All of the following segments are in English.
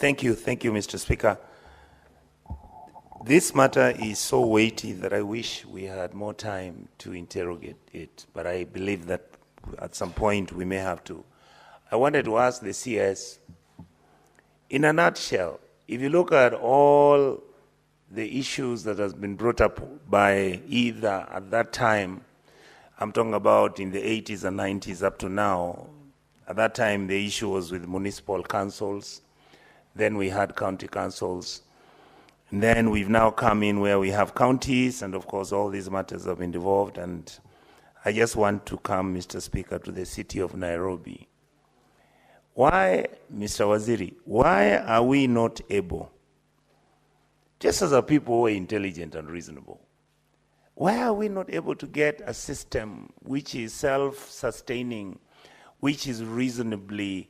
Thank you, Mr. Speaker. This matter is so weighty that I wish we had more time to interrogate it, but I believe that at some point we may have to. I wanted to ask the CS, in a nutshell, if you look at all the issues that has been brought up by either at that time, I'm talking about in the 80s and 90s up to now, at that time the issue was with municipal councils, then we had county councils, and then we've now come in where we have counties, and of course all these matters have been devolved, and I just want to come, Mr. Speaker, to the city of Nairobi. Why, Mr. Waziri, why are we not able, just as a people who are intelligent and reasonable, why are we not able to get a system which is self-sustaining, which is reasonably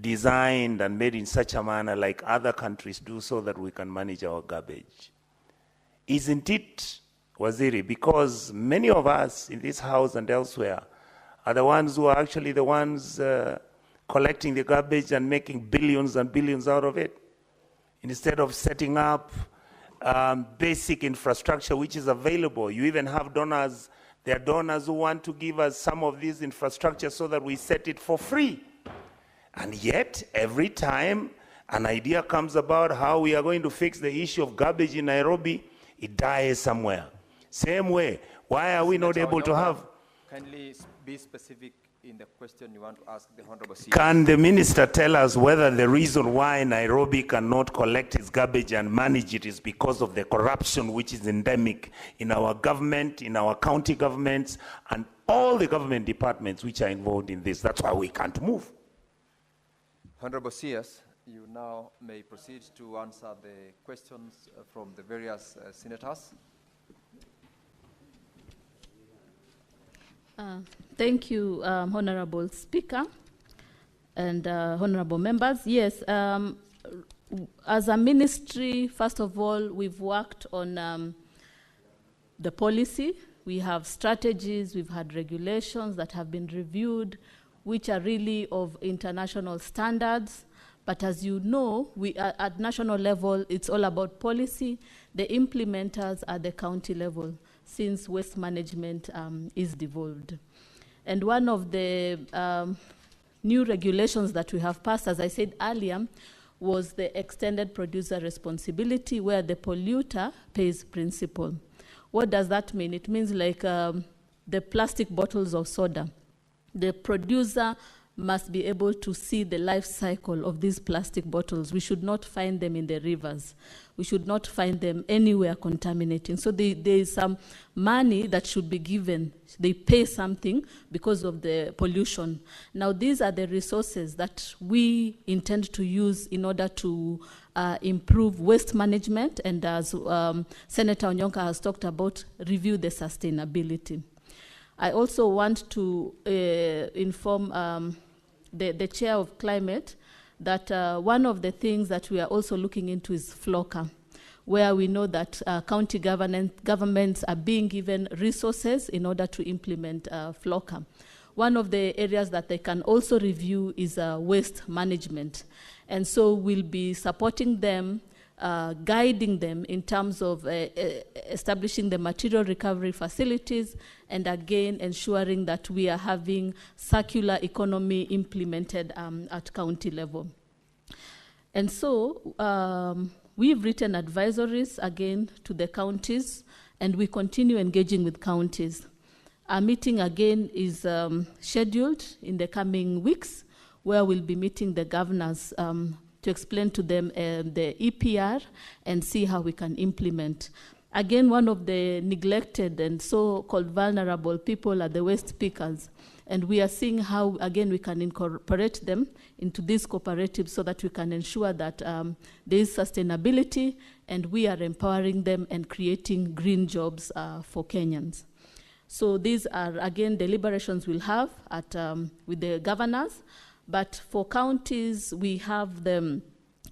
designed and made in such a manner like other countries do so that we can manage our garbage? Isn't it, Waziri, because many of us in this house and elsewhere are the ones who are actually the ones collecting the garbage and making billions and billions out of it, instead of setting up basic infrastructure which is available? You even have donors. There are donors who want to give us some of this infrastructure so that we set it for free. And yet, every time an idea comes about how we are going to fix the issue of garbage in Nairobi, it dies somewhere. Same way, why are we not able to have... Kindly be specific in the question you want to ask the Honorable CS. Can the minister tell us whether the reason why Nairobi cannot collect its garbage and manage it is because of the corruption which is endemic in our government, in our county governments, and all the government departments which are involved in this? That's why we can't move. Honorable CS, you now may proceed to answer the questions from the various senators. Thank you, Honorable Speaker and honorable members. Yes, as a ministry, first of all, we've worked on the policy. We have strategies, we've had regulations that have been reviewed, which are really of international standards. But as you know, we at national level, it's all about policy. The implementers are the county level, since waste management is devolved. And one of the new regulations that we have passed, as I said earlier, was the extended producer responsibility, where the polluter pays principle. What does that mean? It means like the plastic bottles of soda. The producer must be able to see the life cycle of these plastic bottles. We should not find them in the rivers. We should not find them anywhere contaminating. So there is some money that should be given. They pay something because of the pollution. Now, these are the resources that we intend to use in order to improve waste management, and as Senator Onyonka has talked about, review the sustainability. I also want to inform the Chair of Climate that one of the things that we are also looking into is FLOCA, where we know that county governments are being given resources in order to implement FLOCA. One of the areas that they can also review is waste management. And so we'll be supporting them, guiding them in terms of establishing the material recovery facilities, and again ensuring that we are having circular economy implemented at county level. And so we've written advisories again to the counties, and we continue engaging with counties. Our meeting again is scheduled in the coming weeks, where we'll be meeting the governors to explain to them the EPR and see how we can implement. Again, one of the neglected and so-called vulnerable people are the waste pickers. And we are seeing how, again, we can incorporate them into these cooperatives so that we can ensure that there is sustainability, and we are empowering them and creating green jobs for Kenyans. So these are, again, deliberations we'll have at, with the governors. But for counties, we have the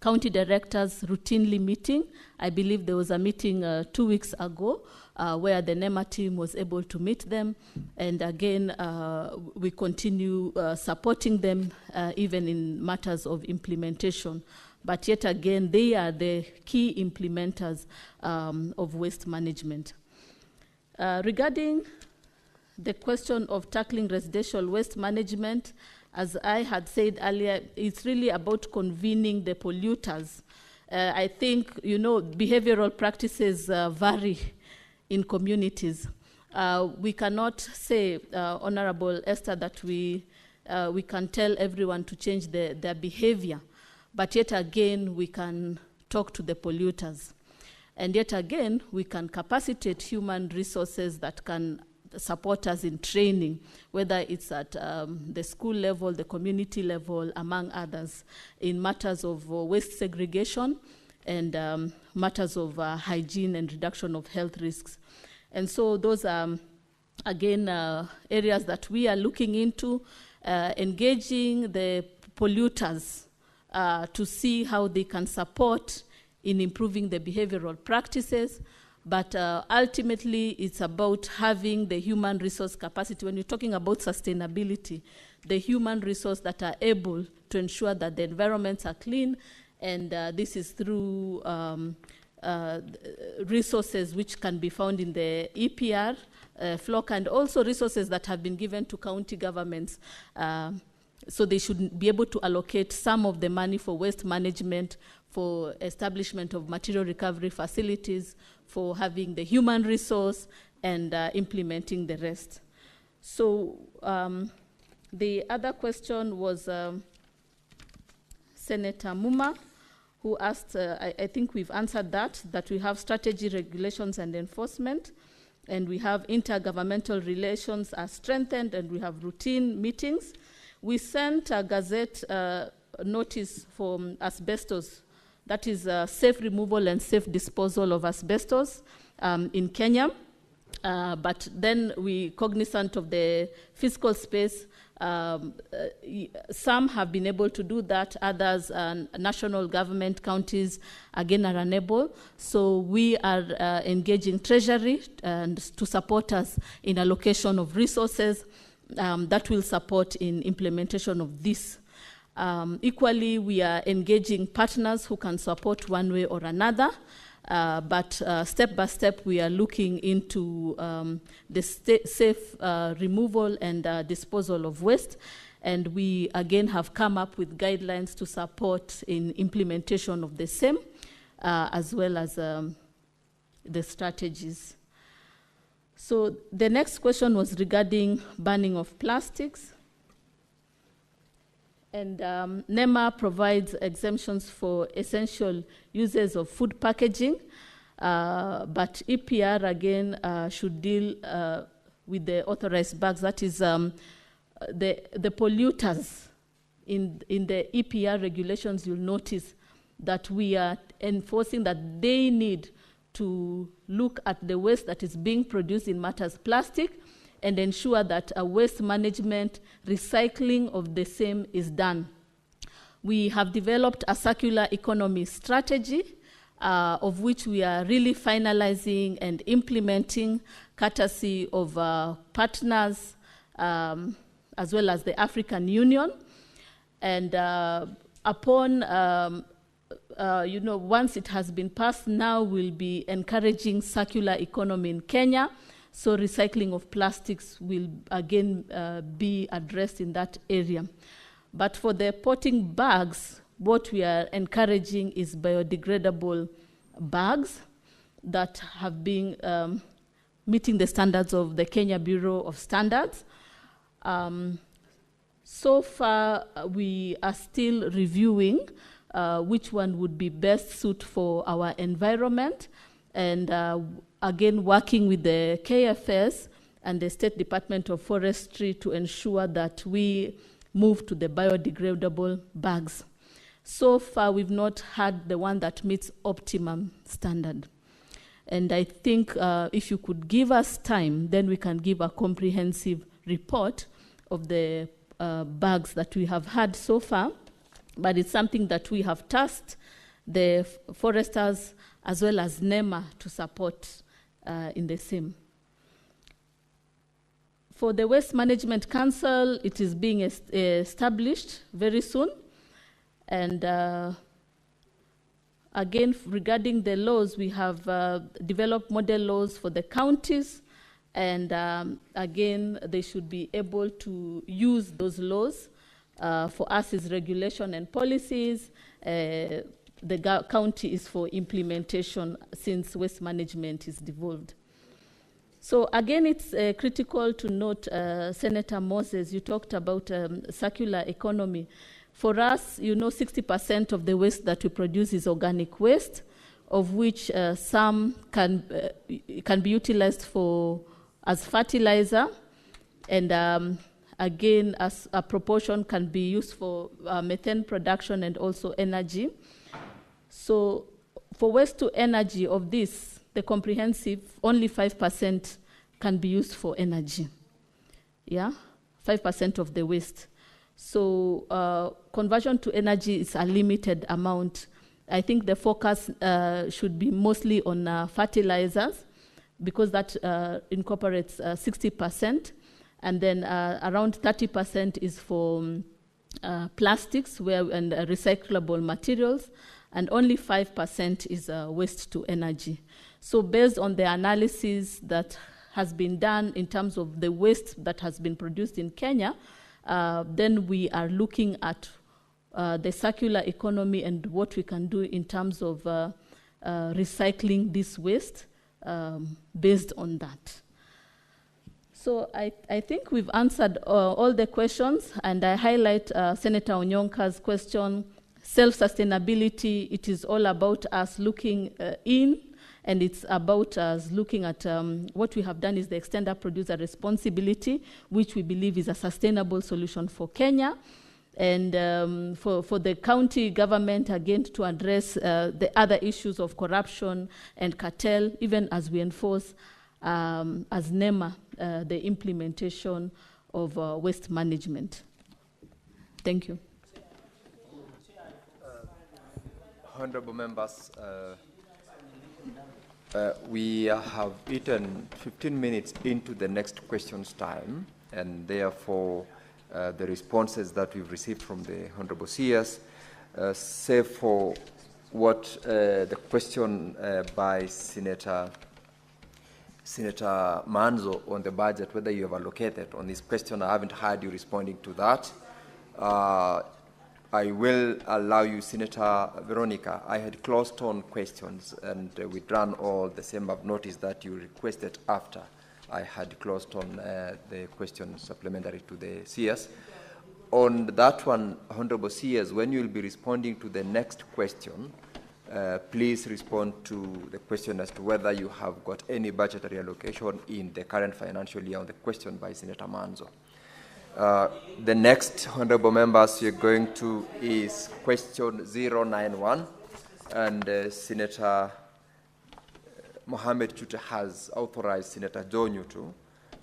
county directors routinely meeting. I believe there was a meeting 2 weeks ago where the NEMA team was able to meet them. And again, we continue supporting them even in matters of implementation. But yet again, they are the key implementers of waste management. Regarding the question of tackling residential waste management, as I had said earlier, it's really about convening the polluters. I think, behavioral practices vary in communities. We cannot say, Honorable Esther, that we can tell everyone to change their behavior, but yet again, we can talk to the polluters. And yet again, we can capacitate human resources that can support us in training, whether it's at the school level, the community level, among others, in matters of waste segregation and matters of hygiene and reduction of health risks. And so those are, again, areas that we are looking into, engaging the polluters to see how they can support in improving the behavioral practices. But ultimately, it's about having the human resource capacity. When you're talking about sustainability, the human resource that are able to ensure that the environments are clean, and this is through resources which can be found in the EPR, FLOC, and also resources that have been given to county governments. So they should be able to allocate some of the money for waste management, for establishment of material recovery facilities, for having the human resource, and implementing the rest. So the other question was Senator Muma, who asked, I think we've answered that we have strategy, regulations, and enforcement, and we have intergovernmental relations are strengthened, and we have routine meetings. We sent a gazette notice for asbestos, that is safe removal and safe disposal of asbestos in Kenya. But then we, cognizant of the fiscal space, some have been able to do that, others, national government, counties, again, are unable. So we are engaging Treasury and to support us in allocation of resources that will support in implementation of this. Equally, we are engaging partners who can support one way or another, but step by step, we are looking into the safe removal and disposal of waste, and we again have come up with guidelines to support in implementation of the same, as well as the strategies. So the next question was regarding banning of plastics. And NEMA provides exemptions for essential uses of food packaging, but EPR, again, should deal with the authorized bags. That is the polluters. In the EPR regulations, you'll notice that we are enforcing that they need to look at the waste that is being produced in matters plastic and ensure that a waste management recycling of the same is done. We have developed a circular economy strategy, of which we are really finalizing and implementing, courtesy of partners, as well as the African Union. And upon, once it has been passed, now we'll be encouraging circular economy in Kenya. So recycling of plastics will again be addressed in that area. But for the potting bags, what we are encouraging is biodegradable bags that have been meeting the standards of the Kenya Bureau of Standards. So far, we are still reviewing which one would be best suited for our environment, and again, working with the KFS and the State Department of Forestry to ensure that we move to the biodegradable bags. So far, we've not had the one that meets optimum standard. And I think if you could give us time, then we can give a comprehensive report of the bags that we have had so far. But it's something that we have tasked the foresters as well as NEMA to support in the same. For the Waste Management Council, it is being established very soon. And again, regarding the laws, we have developed model laws for the counties. And again, they should be able to use those laws. For us, is regulation and policies. The county is for implementation, since waste management is devolved. So again, it's critical to note, Senator Moses, you talked about circular economy. For us, 60% of the waste that we produce is organic waste, of which some can be utilized as fertilizer, and again, as a proportion can be used for methane production and also energy. So for waste to energy of this, the comprehensive, only 5% can be used for energy. Yeah, 5% of the waste. So conversion to energy is a limited amount. I think the focus should be mostly on fertilizers, because that incorporates 60%. And then around 30% is for plastics and recyclable materials. And only 5% is waste to energy. So based on the analysis that has been done in terms of the waste that has been produced in Kenya, then we are looking at the circular economy and what we can do in terms of recycling this waste based on that. So I think we've answered all the questions, and I highlight Senator Onyonka's question. Self-sustainability, it is all about us looking in, and it's about us looking at what we have done is the extended producer responsibility, which we believe is a sustainable solution for Kenya. And for the county government, again, to address the other issues of corruption and cartel, even as we enforce, as NEMA, the implementation of waste management. Thank you. Honorable members, we have eaten 15 minutes into the next questions time, and therefore the responses that we've received from the Honorable CS, save for what the question by Senator Manzo on the budget, whether you have allocated on this question. I haven't heard you responding to that. I will allow you, Senator Veronica. I had closed on questions, and withdrawn all the same. I've noticed that you requested after I had closed on the question supplementary to the CS. On that one, Honorable CS, when you will be responding to the next question, please respond to the question as to whether you have got any budgetary allocation in the current financial year on the question by Senator Manzo. The next, honorable members, you're going to is question 091, and Senator Mohamed Chute has authorized Senator Onyonka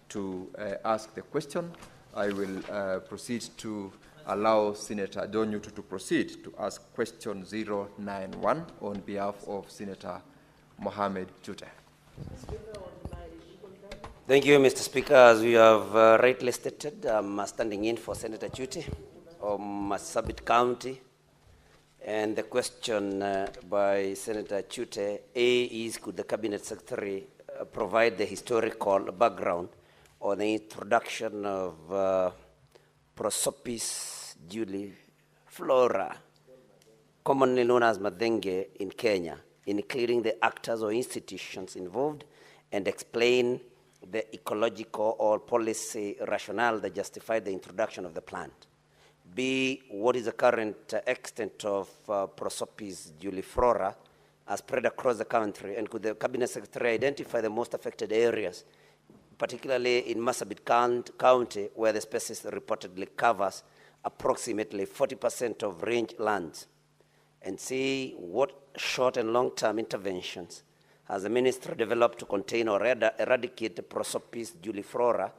to ask the question. I will proceed to allow Senator Onyonka to proceed to ask question 091 on behalf of Senator Mohamed Chute. Thank you, Mr. Speaker. As you have rightly stated, I'm standing in for Senator Chute of Marsabit County. And the question by Senator Chute, A, is could the Cabinet Secretary provide the historical background on the introduction of Prosopis juliflora, commonly known as madenge, in Kenya, including the actors or institutions involved, and explain the ecological or policy rationale that justified the introduction of the plant. B, what is the current extent of Prosopis juliflora spread across the country, and could the Cabinet Secretary identify the most affected areas, particularly in Marsabit County, where the species reportedly covers approximately 40% of range lands? And C, what short and long-term interventions has the ministry developed to contain or eradicate Prosopis juliflora,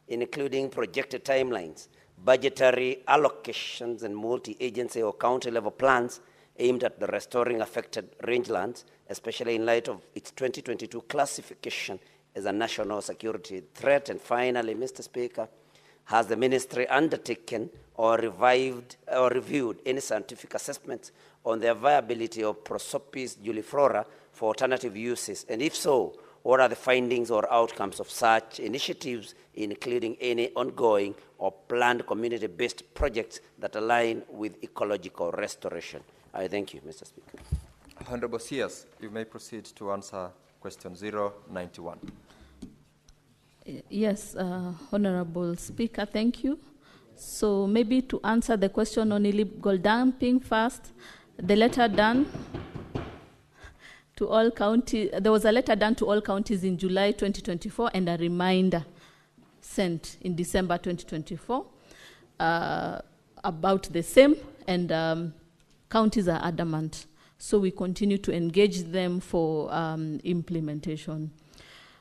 including projected timelines, budgetary allocations, and multi-agency or county-level plans aimed at the restoring affected rangelands especially in light of its 2022 classification as a national security threat? And finally, Mr. Speaker, has the ministry undertaken or reviewed any scientific assessments on the viability of Prosopis juliflora for alternative uses? And if so, what are the findings or outcomes of such initiatives, including any ongoing or planned community-based projects that align with ecological restoration? I thank you, Mr. Speaker. Honorable CS, you may proceed to answer question 091. Yes, Honorable Speaker, thank you. So maybe to answer the question on illegal dumping first, the letter done to all counties, there was a letter done to all counties in July 2024 and a reminder sent in December 2024 about the same, and counties are adamant. So we continue to engage them for implementation.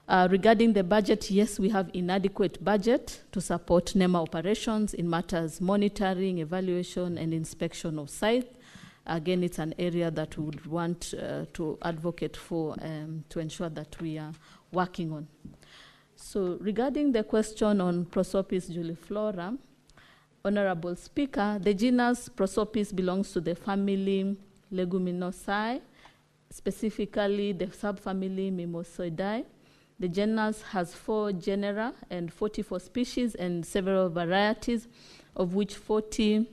Regarding the budget, yes, we have inadequate budget to support NEMA operations in matters monitoring, evaluation, and inspection of sites. Again, it's an area that we would want to advocate for to ensure that we are working on. So regarding the question on Prosopis juliflora, Honorable Speaker, the genus Prosopis belongs to the family Leguminosae, specifically the subfamily Mimosoidae. The genus has 4 genera and 44 species and several varieties, of which 40,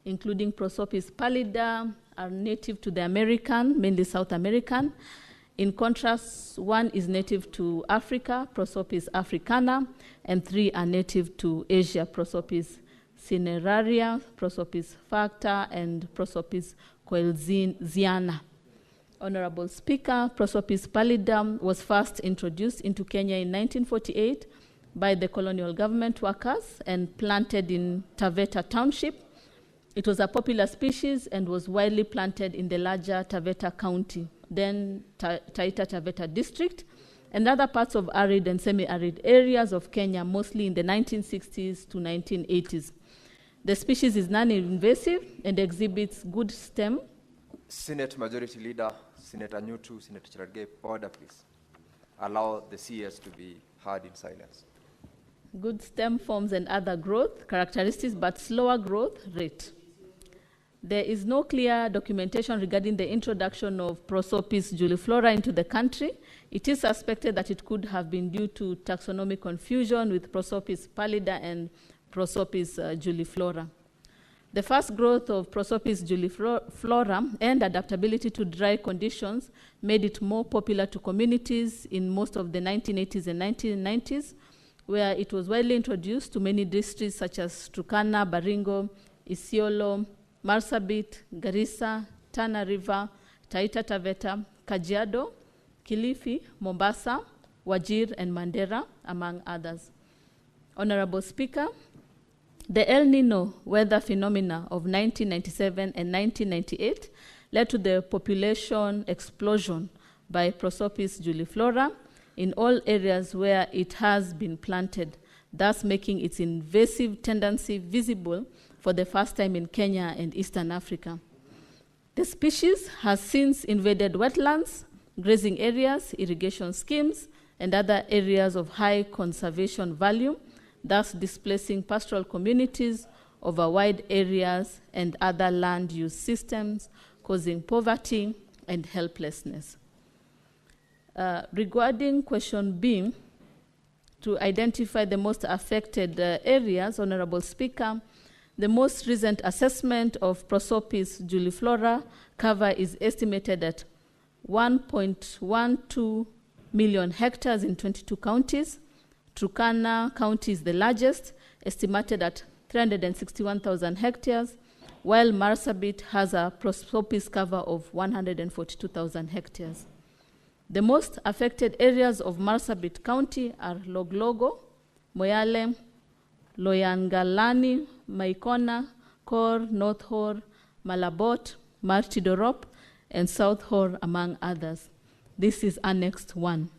including Prosopis pallida, are native to the American, mainly South American. In contrast, 1 is native to Africa, Prosopis africana, and 3 are native to Asia, Prosopis cineraria, Prosopis facta, and Prosopis coelziana. Honorable Speaker, Prosopis pallida was first introduced into Kenya in 1948 by the colonial government workers and planted in Taveta Township. It was a popular species and was widely planted in the larger Taveta County, then Taita Taveta District, and other parts of arid and semi-arid areas of Kenya, mostly in the 1960s to 1980s. The species is non-invasive and exhibits good stem. Senate Majority Leader, Senator Nyutu, Senator Cherargei, order please. Allow the CS to be heard in silence. Good stem forms and other growth characteristics, but slower growth rate. There is no clear documentation regarding the introduction of Prosopis juliflora into the country. It is suspected that it could have been due to taxonomic confusion with Prosopis pallida and Prosopis juliflora. The fast growth of Prosopis juliflora and adaptability to dry conditions made it more popular to communities in most of the 1980s and 1990s, where it was widely introduced to many districts such as Turkana, Baringo, Isiolo, Marsabit, Garissa, Tana River, Taita Taveta, Kajiado, Kilifi, Mombasa, Wajir, and Mandera, among others. Honorable Speaker, the El Nino weather phenomena of 1997 and 1998 led to the population explosion by Prosopis juliflora in all areas where it has been planted, thus making its invasive tendency visible for the first time in Kenya and Eastern Africa. The species has since invaded wetlands, grazing areas, irrigation schemes, and other areas of high conservation value, thus displacing pastoral communities over wide areas and other land use systems, causing poverty and helplessness. Regarding question B, to identify the most affected areas, Honorable Speaker, the most recent assessment of Prosopis juliflora cover is estimated at 1.12 million hectares in 22 counties. Turkana County is the largest, estimated at 361,000 hectares, while Marsabit has a Prosopis cover of 142,000 hectares. The most affected areas of Marsabit County are Loglogo, Moyale, Loyangalani, Maikona, Kor, North Hor, Malabot, Martidorop, and South Hor, among others. This is Annexed 1.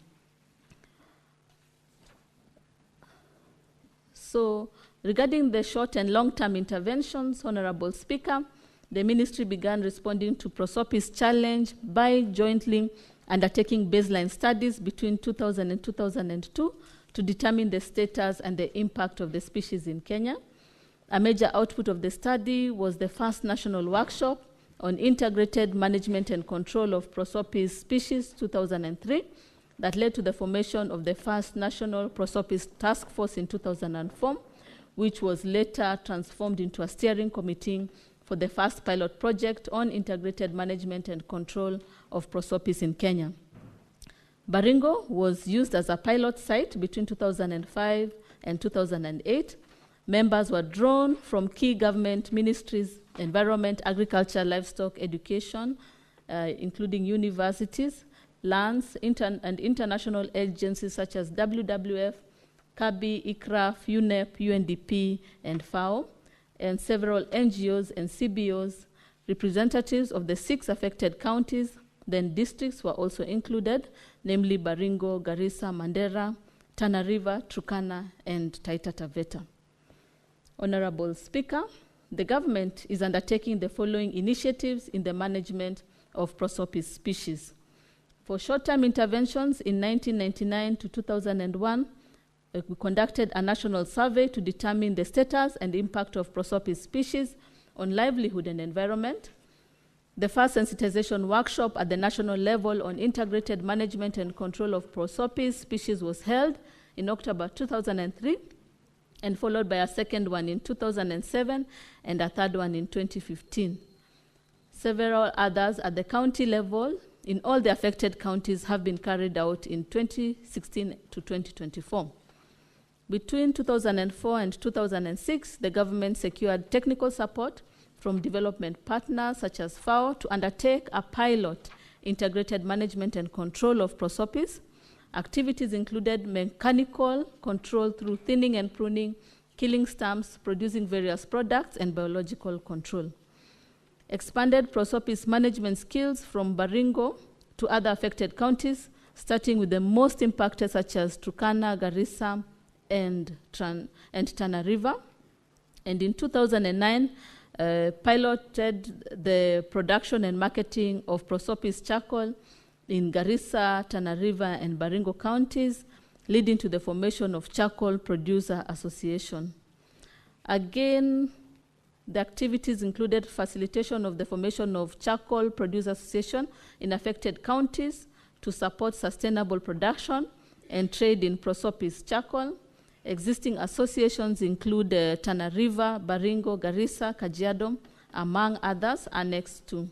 So, regarding the short and long-term interventions, Honorable Speaker, the ministry began responding to Prosopis' challenge by jointly undertaking baseline studies between 2000 and 2002 to determine the status and the impact of the species in Kenya. A major output of the study was the first national workshop on integrated management and control of Prosopis species, 2003, that led to the formation of the first national Prosopis task force in 2004, which was later transformed into a steering committee for the first pilot project on integrated management and control of Prosopis in Kenya. Baringo was used as a pilot site between 2005 and 2008. Members were drawn from key government ministries, environment, agriculture, livestock, education, including universities, lands, and international agencies such as WWF, CABI, ICRAF, UNEP, UNDP, and FAO, and several NGOs and CBOs. Representatives of the 6 affected counties, then districts, were also included, namely Baringo, Garissa, Mandera, Tana River, Turkana, and Taita Taveta. Honorable Speaker, the government is undertaking the following initiatives in the management of Prosopis species. For short-term interventions in 1999 to 2001, we conducted a national survey to determine the status and impact of Prosopis species on livelihood and environment. The first sensitization workshop at the national level on integrated management and control of Prosopis species was held in October 2003, and followed by a second one in 2007 and a third one in 2015. Several others at the county level in all the affected counties have been carried out in 2016 to 2024. Between 2004 and 2006, the government secured technical support from development partners such as FAO to undertake a pilot integrated management and control of Prosopis. Activities included mechanical control through thinning and pruning, killing stumps, producing various products, and biological control. Expanded Prosopis management skills from Baringo to other affected counties, starting with the most impacted such as Turkana, Garissa, and Tana River. And in 2009, piloted the production and marketing of Prosopis charcoal in Garissa, Tana River, and Baringo counties, leading to the formation of Charcoal Producer Association. Again, the activities included facilitation of the formation of Charcoal Producer Association in affected counties to support sustainable production and trade in Prosopis charcoal. Existing associations include Tana River, Baringo, Garissa, Kajiado, among others, annexed to.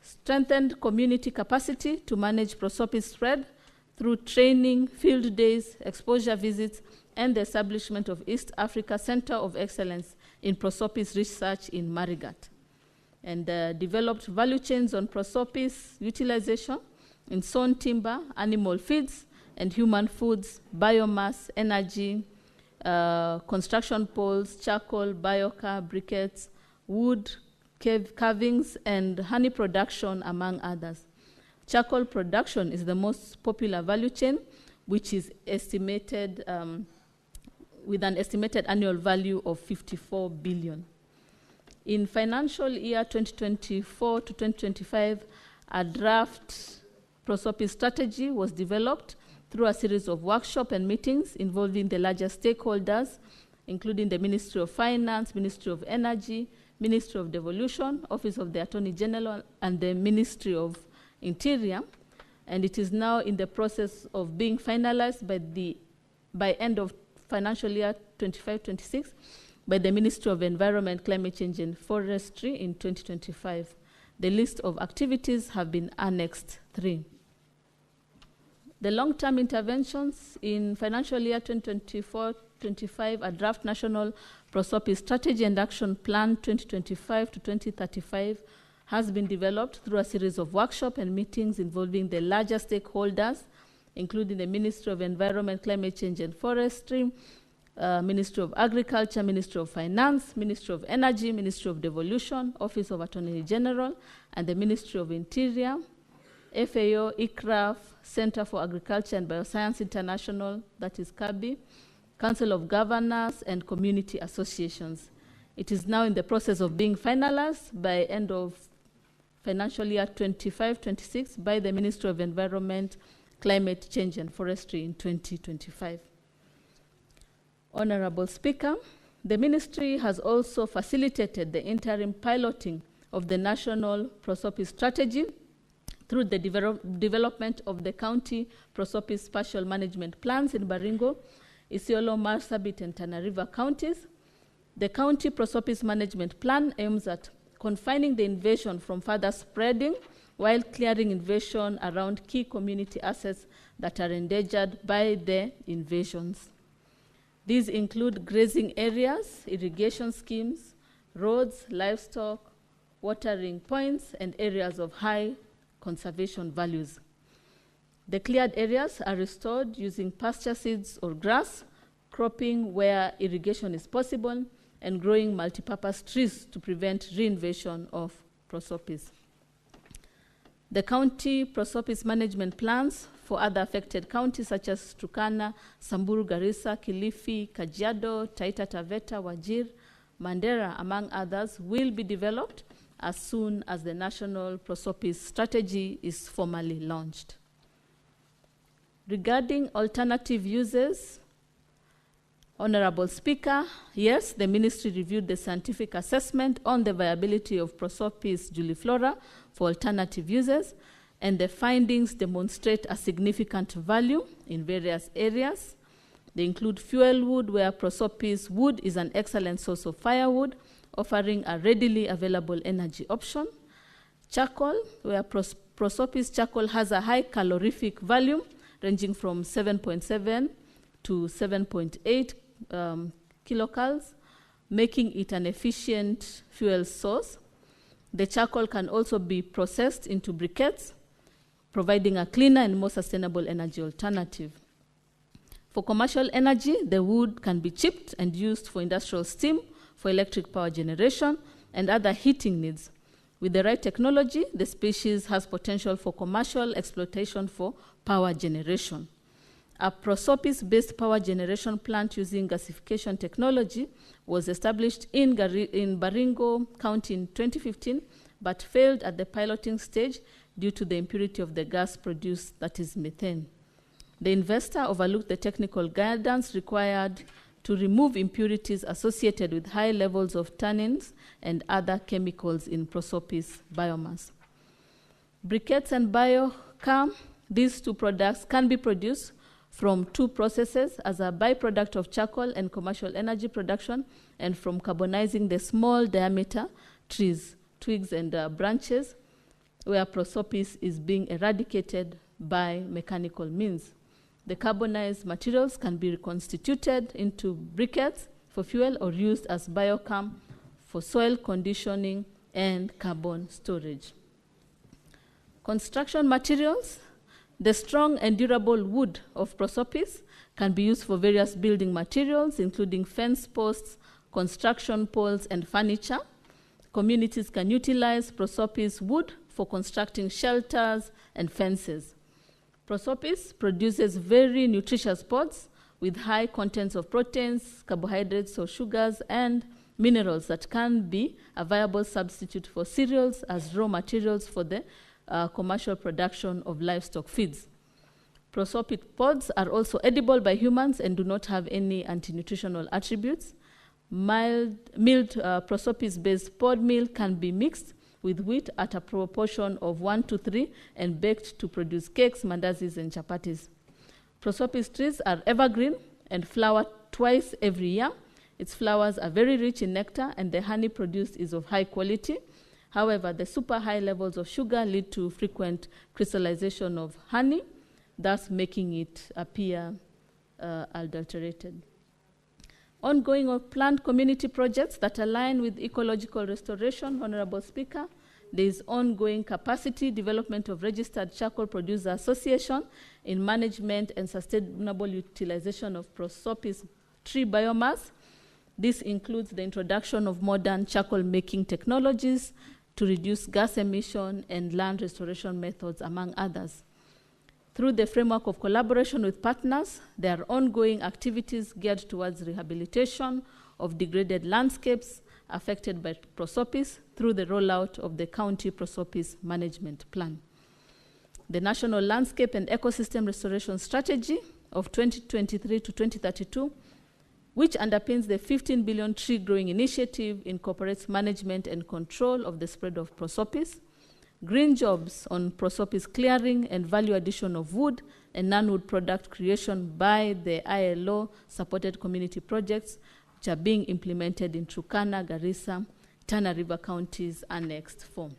Strengthened community capacity to manage Prosopis spread through training, field days, exposure visits, and the establishment of East Africa Center of Excellence in Prosopis research in Marigat. And developed value chains on Prosopis utilization in sawn timber, animal feeds, and human foods, biomass, energy, construction poles, charcoal, biocar, briquettes, wood, carvings, and honey production, among others. Charcoal production is the most popular value chain, which is estimated with an estimated annual value of 54 billion. In financial year 2024 to 2025, a draft Prosopis strategy was developed through a series of workshops and meetings involving the larger stakeholders, including the Ministry of Finance, Ministry of Energy, Ministry of Devolution, Office of the Attorney General, and the Ministry of Interior. And it is now in the process of being finalized by end of financial year 25-26 by the Ministry of Environment, Climate Change and Forestry in 2025. The list of activities have been annexed 3. The long-term interventions in financial year 2024-25, a draft national Prosopis strategy and action plan 2025 to 2035 has been developed through a series of workshops and meetings involving the larger stakeholders, including the Ministry of Environment, Climate Change and Forestry, Ministry of Agriculture, Ministry of Finance, Ministry of Energy, Ministry of Devolution, Office of Attorney General, and the Ministry of Interior, FAO, ICRAF, Center for Agriculture and Bioscience International, that is CABI, Council of Governors, and community associations. It is now in the process of being finalized by end of financial year 25-26 by the Ministry of Environment, Climate Change and Forestry in 2025. Honorable Speaker, the Ministry has also facilitated the interim piloting of the National Prosopis Strategy through the development of the County Prosopis Spatial Management Plans in Baringo, Isiolo, Marsabit, and Tana River counties. The County Prosopis Management Plan aims at confining the invasion from further spreading while clearing invasion around key community assets that are endangered by the invasions. These include grazing areas, irrigation schemes, roads, livestock, watering points, and areas of high conservation values. The cleared areas are restored using pasture seeds or grass, cropping where irrigation is possible, and growing multipurpose trees to prevent reinvasion of prosopis. The county prosopis management plans for other affected counties such as Turkana, Samburu, Garissa, Kilifi, Kajiado, Taita Taveta, Wajir, Mandera, among others, will be developed as soon as the National Prosopis Strategy is formally launched. Regarding alternative uses, Honorable Speaker, yes, the Ministry reviewed the scientific assessment on the viability of Prosopis juliflora for alternative uses, and the findings demonstrate a significant value in various areas. They include fuel wood, where Prosopis wood is an excellent source of firewood, offering a readily available energy option. Charcoal, where Prosopis charcoal has a high calorific value, ranging from 7.7 to 7.8 kilocalories, making it an efficient fuel source. The charcoal can also be processed into briquettes, providing a cleaner and more sustainable energy alternative. For commercial energy, the wood can be chipped and used for industrial steam, for electric power generation, and other heating needs. With the right technology, the species has potential for commercial exploitation for power generation. A Prosopis-based power generation plant using gasification technology was established in Baringo County in 2015, but failed at the piloting stage due to the impurity of the gas produced, that is methane. The investor overlooked the technical guidance required to remove impurities associated with high levels of tannins and other chemicals in Prosopis biomass. Briquettes and biocam, these two products can be produced from two processes as a byproduct of charcoal and commercial energy production, and from carbonizing the small diameter trees, twigs, and branches, where Prosopis is being eradicated by mechanical means. The carbonized materials can be reconstituted into briquettes for fuel or used as biocam for soil conditioning and carbon storage. Construction materials. The strong and durable wood of Prosopis can be used for various building materials, including fence posts, construction poles, and furniture. Communities can utilize Prosopis wood for constructing shelters and fences. Prosopis produces very nutritious pods with high contents of proteins, carbohydrates, or sugars, and minerals that can be a viable substitute for cereals as raw materials for the commercial production of livestock feeds. Prosopis pods are also edible by humans and do not have any anti-nutritional attributes. Milled Prosopis-based pod meal can be mixed with wheat at a proportion of 1:3 and baked to produce cakes, mandazis, and chapatis. Prosopis trees are evergreen and flower twice every year. Its flowers are very rich in nectar, and the honey produced is of high quality. However, the super high levels of sugar lead to frequent crystallization of honey, thus making it appear adulterated. Ongoing or planned community projects that align with ecological restoration, Honorable Speaker. There is ongoing capacity development of registered charcoal producer association in management and sustainable utilization of Prosopis tree biomass. This includes the introduction of modern charcoal making technologies to reduce gas emission and land restoration methods, among others. Through the framework of collaboration with partners, there are ongoing activities geared towards rehabilitation of degraded landscapes, affected by prosopis through the rollout of the County Prosopis Management Plan. The National Landscape and Ecosystem Restoration Strategy of 2023 to 2032, which underpins the 15 billion tree growing initiative, incorporates management and control of the spread of prosopis, green jobs on prosopis clearing and value addition of wood and non-wood product creation by the ILO-supported community projects which are being implemented in Turkana, Garissa, Tana River counties annexed 4.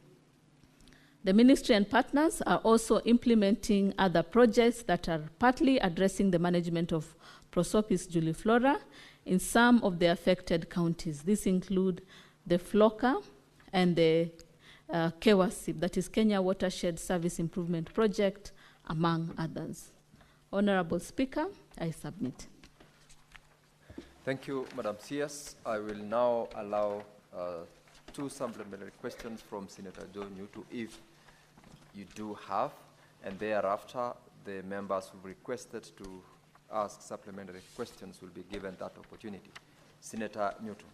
The ministry and partners are also implementing other projects that are partly addressing the management of prosopis juliflora in some of the affected counties. These include the FLOCA and the KEWASIP, that is Kenya Watershed Service Improvement Project, among others. Honorable Speaker, I submit. Thank you, Madam CS. I will now allow 2 supplementary questions from Senator Onyonka, if you do have, and thereafter the members who requested to ask supplementary questions will be given that opportunity. Senator Newton.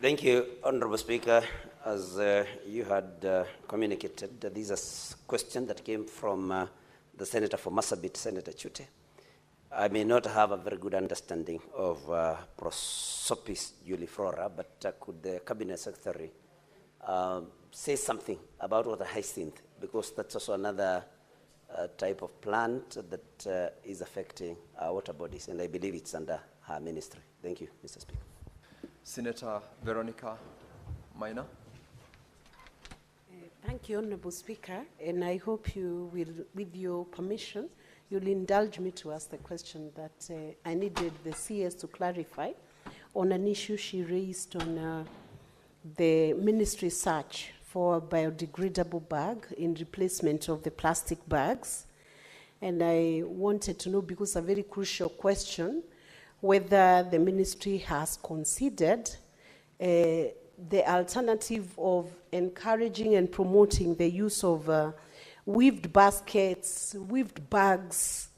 Thank you, Honorable Speaker. As you had communicated, these are questions that came from the Senator for Marsabit, Senator Chute. I may not have a very good understanding of prosopis juliflora, but could the Cabinet Secretary say something about water hyacinth, because that's also another type of plant that is affecting our water bodies, and I believe it's under her ministry. Thank you, Mr. Speaker. Senator Veronica Maina. Thank you, Honorable Speaker, and I hope you will, with your permission, you'll indulge me to ask the question that I needed the CS to clarify on an issue she raised on the ministry search for a biodegradable bag in replacement of the plastic bags. And I wanted to know, because a very crucial question, whether the ministry has considered the alternative of encouraging and promoting the use of weaved baskets, weaved bags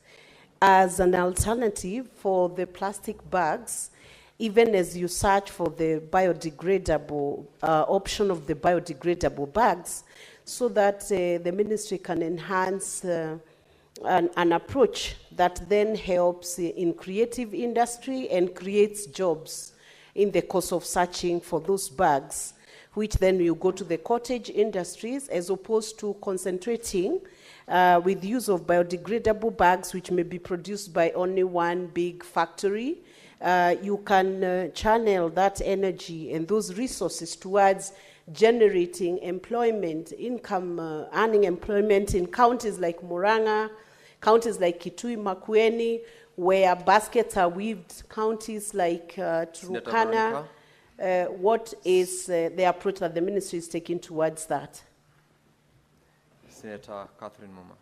as an alternative for the plastic bags, even as you search for the biodegradable option of the biodegradable bags, so that the ministry can enhance an approach that then helps in creative industry and creates jobs in the course of searching for those bags, which then will go to the cottage industries, as opposed to concentrating with use of biodegradable bags, which may be produced by only one big factory. You can channel that energy and those resources towards generating employment, income, earning employment in counties like Murang'a, counties like Kitui, Makwiny, where baskets are weaved, counties like Turkana. What is the approach that the ministry is taking towards that? Senator Catherine Muma.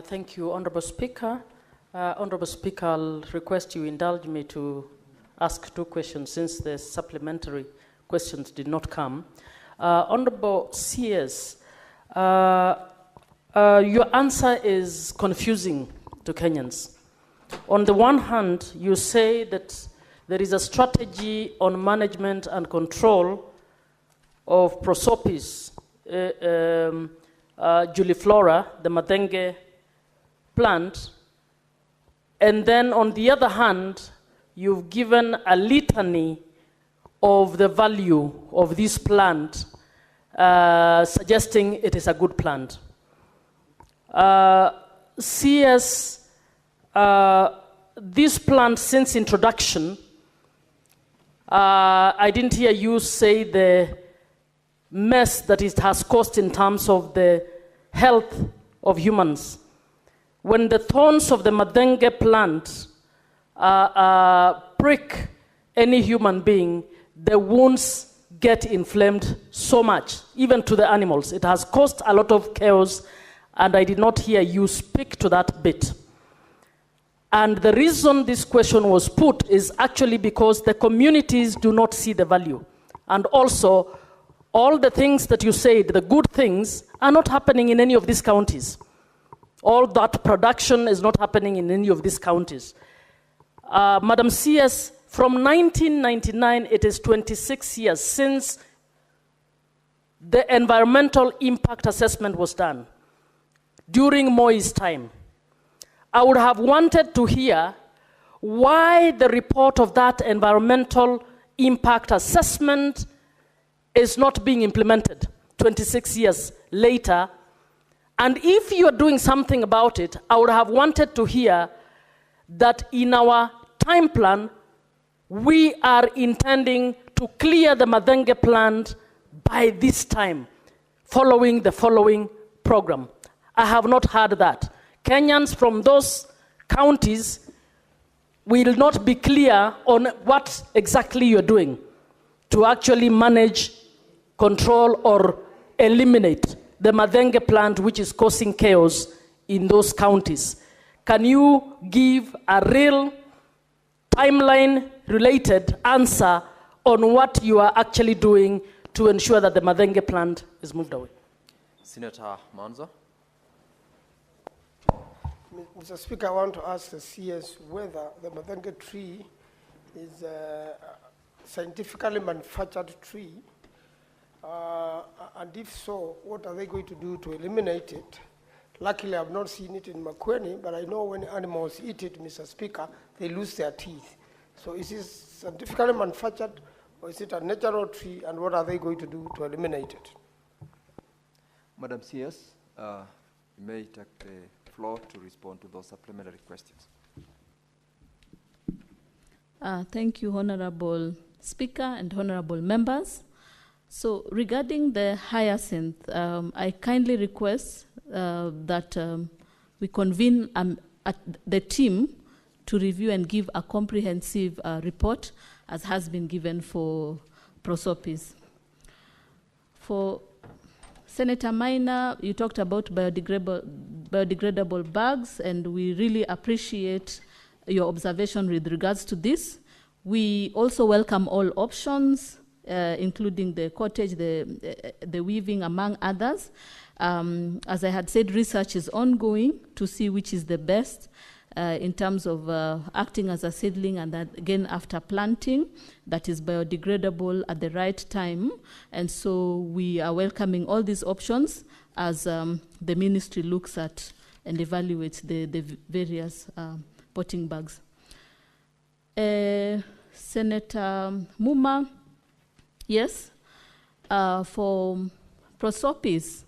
Thank you, Honorable Speaker. Honorable Speaker, I'll request you indulge me to ask 2 questions since the supplementary questions did not come. Honorable CS, your answer is confusing to Kenyans. On the one hand, you say that there is a strategy on management and control of prosopis juliflora, the Madenge plant, and then on the other hand, you've given a litany of the value of this plant, suggesting it is a good plant. CS, this plant, since introduction, I didn't hear you say the mess that it has caused in terms of the health of humans. When the thorns of the Madenge plant prick any human being, the wounds get inflamed so much, even to the animals. It has caused a lot of chaos, and I did not hear you speak to that bit. And the reason this question was put is actually because the communities do not see the value. And also, All the things that you said, the good things, are not happening in any of these counties. All that production is not happening in any of these counties. Madam CS, from 1999, it is 26 years since the environmental impact assessment was done during Moi's time. I would have wanted to hear why the report of that environmental impact assessment is not being implemented 26 years later. And if you are doing something about it, I would have wanted to hear that in our time plan, we are intending to clear the Madenge plant by this time, following the following program. I have not heard that. Kenyans from those counties will not be clear on what exactly you're doing to actually manage, control, or eliminate the Madenge plant, which is causing chaos in those counties. Can you give a real timeline-related answer on what you are actually doing to ensure that the Madenge plant is moved away? Senator Manzo. Mr. Speaker, I want to ask the CS whether the Madenge tree is a scientifically manufactured tree, and if so, what are they going to do to eliminate it? Luckily, I've not seen it in makwiny, but I know when animals eat it, Mr. Speaker, they lose their teeth. So is this scientifically manufactured, or is it a natural tree, and what are they going to do to eliminate it? Madam CS, you may take the floor to respond to those supplementary questions. Thank you, Honorable Speaker and Honorable Members. So regarding the hyacinth, I kindly request that we convene the team to review and give a comprehensive report, as has been given for prosopis. For Senator Minor, you talked about biodegradable bags, and we really appreciate your observation with regards to this. We also welcome all options, including the cottage, the weaving, among others. As I had said, research is ongoing to see which is the best in terms of acting as a seedling, and that, again, after planting, that is biodegradable at the right time. And so we are welcoming all these options as the ministry looks at and evaluates the various potting bags. Senator Muma, yes, for prosopis,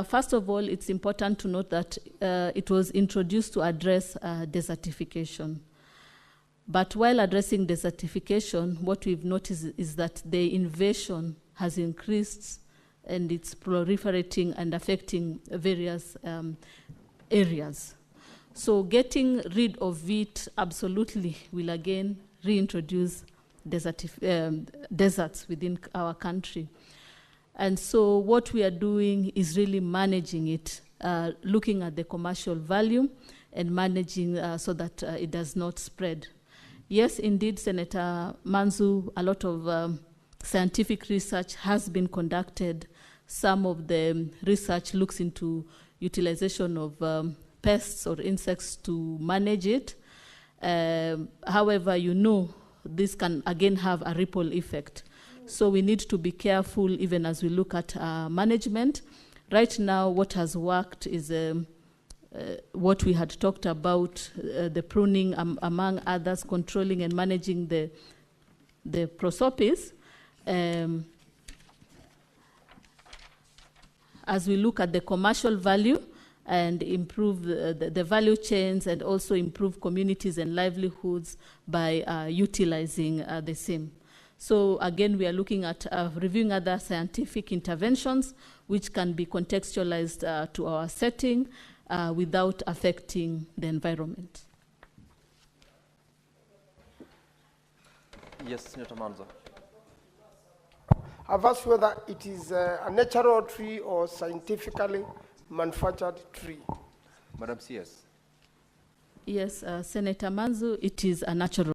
first of all, it's important to note that it was introduced to address desertification. But while addressing desertification, what we've noticed is that the invasion has increased, and it's proliferating and affecting various areas. So getting rid of it absolutely will again reintroduce deserts within our country. And so what we are doing is really managing it, looking at the commercial value and managing so that it does not spread. Yes, indeed, Senator Manzu, a lot of scientific research has been conducted. Some of the research looks into utilization of pests or insects to manage it. However, you know, this can again have a ripple effect. So we need to be careful even as we look at management. Right now, what has worked is what we had talked about, the pruning, among others, controlling and managing the prosopis. As we look at the commercial value and improve the value chains, and also improve communities and livelihoods by utilizing the same. So again, we are looking at reviewing other scientific interventions which can be contextualized to our setting without affecting the environment. Yes, Senator Manzo. I've asked whether it is a natural tree or scientifically manufactured tree. Madam CS. Yes, Senator Manzu, it is a natural